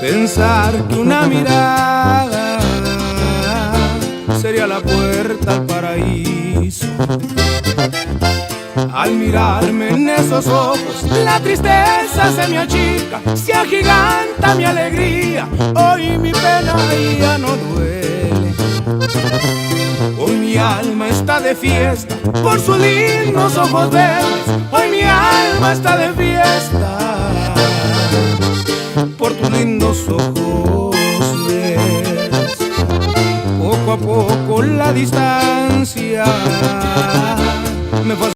Pensar que una mirada sería la puerta al paraíso. Al mirarme en esos ojos, la tristeza se me achica, se agiganta mi alegría. Hoy mi pena ya no duele. Hoy mi alma está de fiesta por sus lindos ojos verdes. Hoy mi alma está de fiesta por tus lindos ojos verdes. Poco a poco la distancia me fue